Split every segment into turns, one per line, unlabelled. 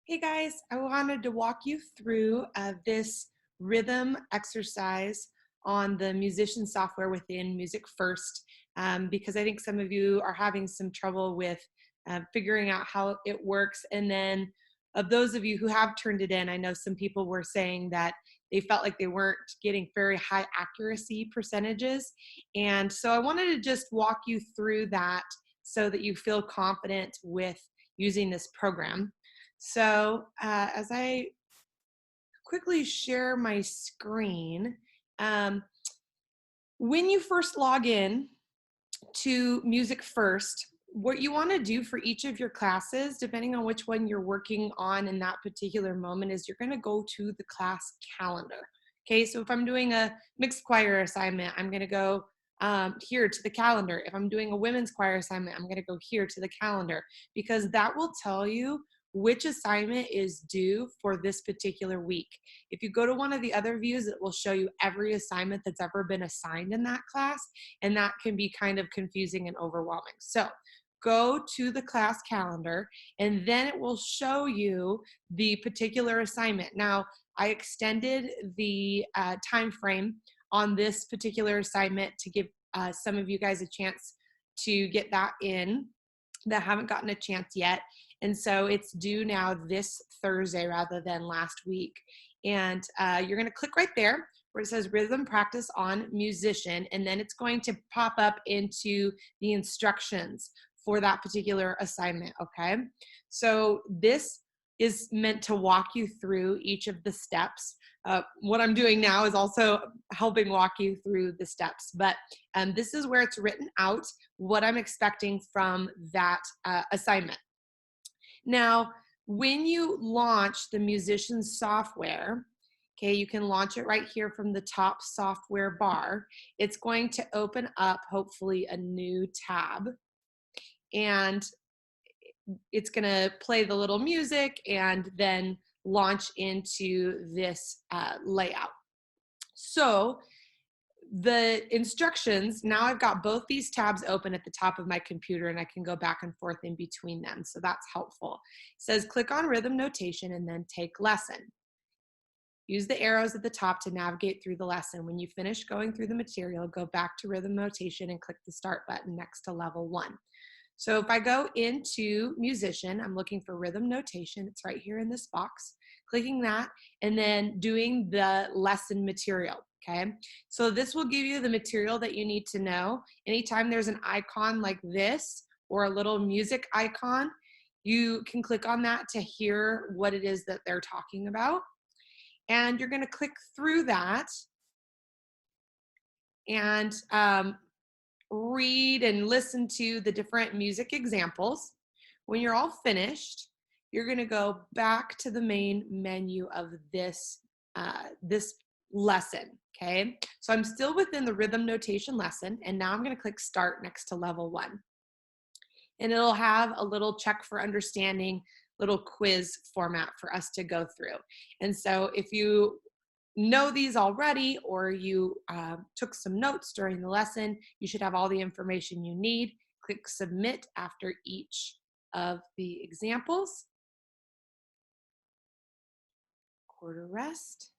Hey guys, I wanted to walk you through this rhythm exercise on the Musician software within Music First, because I think some of you are having some trouble with figuring out how it works. And then of those of you who have turned it in, I know some people were saying that they felt like they weren't getting very high accuracy percentages. And so I wanted to just walk you through that so that you feel confident with using this program. So as I quickly share my screen, um, when you first log in to Music First, what you want to do for each of your classes, depending on which one you're working on in that particular moment, is you're going to go to the class calendar. Okay, so if I'm doing a mixed choir assignment, I'm going to go here to the calendar. If I'm doing a women's choir assignment, I'm going to go here to the calendar, because that will tell you which assignment is due for this particular week. If you go to one of the other views, it will show you every assignment that's ever been assigned in that class, and that can be kind of confusing and overwhelming. So go to the class calendar, and then it will show you the particular assignment. Now, I extended the time frame on this particular assignment to give some of you guys a chance to get that in that haven't gotten a chance yet. And so it's due now this Thursday rather than last week. And you're going to click right there where it says Rhythm Practice on Musician, and then it's going to pop up into the instructions for that particular assignment, okay? So this is meant to walk you through each of the steps. What I'm doing now is also helping walk you through the steps, but this is where it's written out what I'm expecting from that assignment. Now, when you launch the Musition software, okay, you can launch it right here from the top software bar. It's going to open up, hopefully, a new tab, and it's going to play the little music and then launch into this layout. So the instructions, now I've got both these tabs open at the top of my computer, and I can go back and forth in between them. So that's helpful. It says click on rhythm notation and then take lesson. Use the arrows at the top to navigate through the lesson. When you finish going through the material, go back to rhythm notation and click the start button next to level 1. So if I go into Musician, I'm looking for rhythm notation. It's right here in this box. Clicking that and then doing the lesson material, okay? So this will give you the material that you need to know. Anytime there's an icon like this or a little music icon, you can click on that to hear what it is that they're talking about. And you're gonna click through that and read and listen to the different music examples. When you're all finished, you're going to go back to the main menu of this lesson. Okay, so I'm still within the rhythm notation lesson, and now I'm going to click start next to level 1, and it'll have a little check for understanding little quiz format for us to go through. And so if you know these already, or you took some notes during the lesson, you should have all the information you need. Click submit after each of the examples. Quarter rest.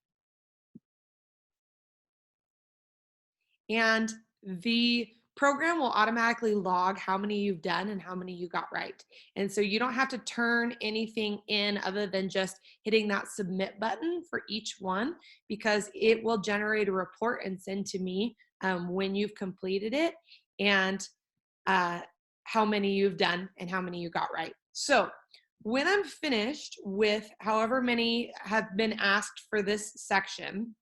And the program will automatically log how many you've done and how many you got right. And so you don't have to turn anything in other than just hitting that submit button for each one, because it will generate a report and send to me when you've completed it and how many you've done and how many you got right. So when I'm finished with however many have been asked for this section,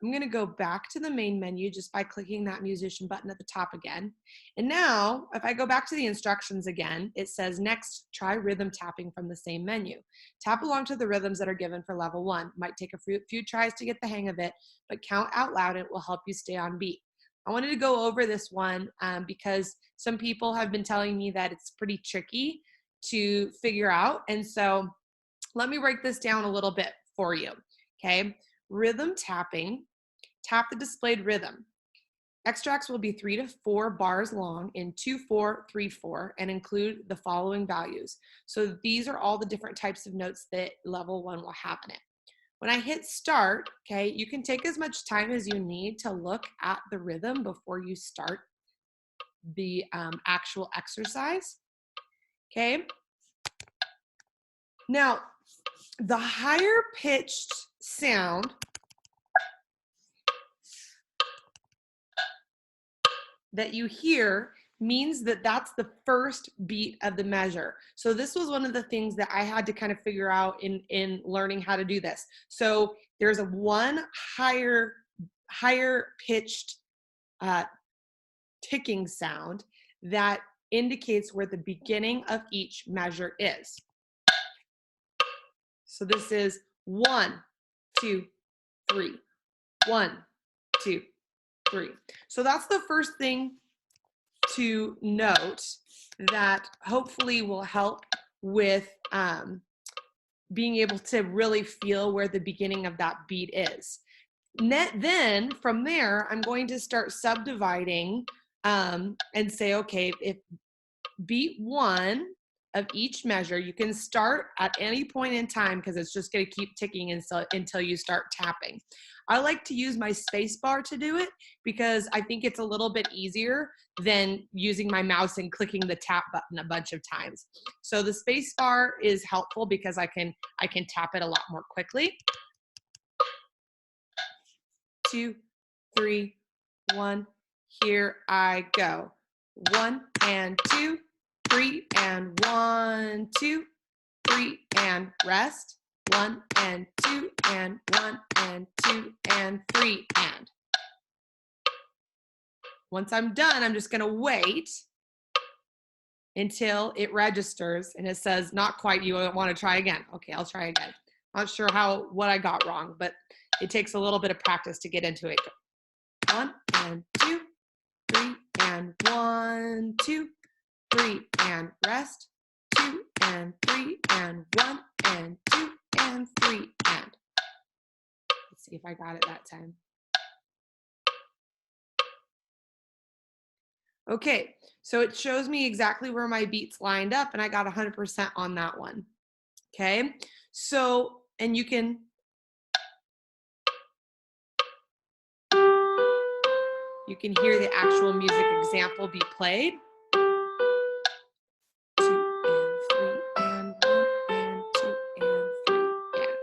I'm going to go back to the main menu just by clicking that Musician button at the top again. And now, if I go back to the instructions again, it says next, try rhythm tapping from the same menu. Tap along to the rhythms that are given for level 1. Might take a few tries to get the hang of it, but count out loud and it will help you stay on beat. I wanted to go over this one because some people have been telling me that it's pretty tricky to figure out. And so let me break this down a little bit for you, okay? Rhythm tapping, tap the displayed rhythm. Extracts will be 3 to 4 bars long in 2/4, 3/4, and include the following values. So these are all the different types of notes that level 1 will have in it. When I hit start, okay, you can take as much time as you need to look at the rhythm before you start the actual exercise, okay? Now, the higher pitched sound that you hear means that that's the first beat of the measure. So this was one of the things that I had to kind of figure out in learning how to do this. So there's a one higher pitched ticking sound that indicates where the beginning of each measure is. So this is 1, 2, 3, 1, 2, 3. So that's the first thing to note that hopefully will help with being able to really feel where the beginning of that beat is. Then from there, I'm going to start subdividing and say, okay, if beat 1 of each measure, you can start at any point in time because it's just going to keep ticking until you start tapping. I like to use my space bar to do it because I think it's a little bit easier than using my mouse and clicking the tap button a bunch of times. So the space bar is helpful because I can tap it a lot more quickly. 2, 3, 1, here I go. 1 and 2, 3 and 1, 2, 3 and rest. 1 and 2 and 1 and 2 and 3 and. Once I'm done, I'm just going to wait until it registers and it says not quite, you want to try again. Okay, I'll try again. Not sure what I got wrong, but it takes a little bit of practice to get into it. 1 and 2, 3 and 1, 2, 3 and rest. 2 and 3 and 1 and 2 and 3 and. Let's see if I got it that time. Okay, so it shows me exactly where my beats lined up and I got 100% on that one. Okay, so, and you can hear the actual music example be played. 2 and 3 and 1 and 2 and 3 and.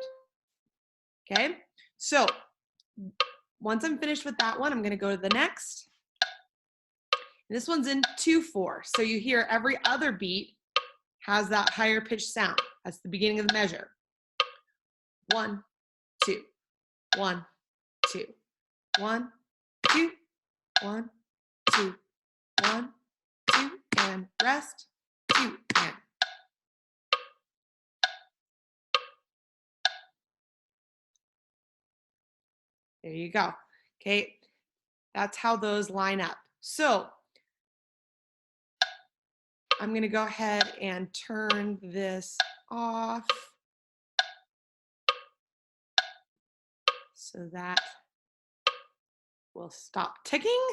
Okay, so once I'm finished with that one, I'm going to go to the next. This one's in 2/4, so you hear every other beat has that higher pitched sound. That's the beginning of the measure. 1, 2, 1, 2, 1, 2, 1, 2, 1, 2, and rest. 2 and. There you go. Okay, that's how those line up. So I'm going to go ahead and turn this off so that will stop ticking.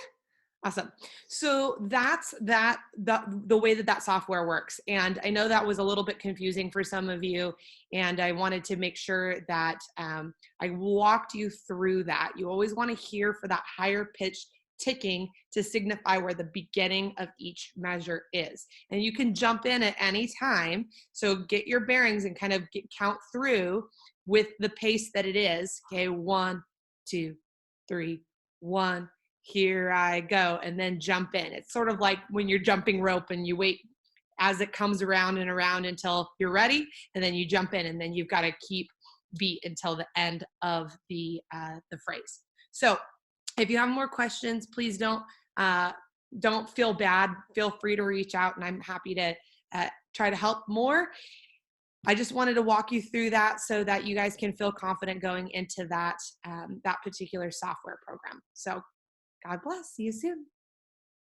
Awesome. So that's the way that software works. And I know that was a little bit confusing for some of you, and I wanted to make sure that I walked you through that. You always want to hear for that higher pitched ticking to signify where the beginning of each measure is. And you can jump in at any time. So get your bearings and kind of count through with the pace that it is. Okay, 1, 2, 3, 1. Here I go, and then jump in. It's sort of like when you're jumping rope and you wait as it comes around and around until you're ready, and then you jump in, and then you've got to keep beat until the end of the phrase. So if you have more questions, please don't feel bad. Feel free to reach out, and I'm happy to try to help more. I just wanted to walk you through that so that you guys can feel confident going into that particular software program. So God bless. See you soon.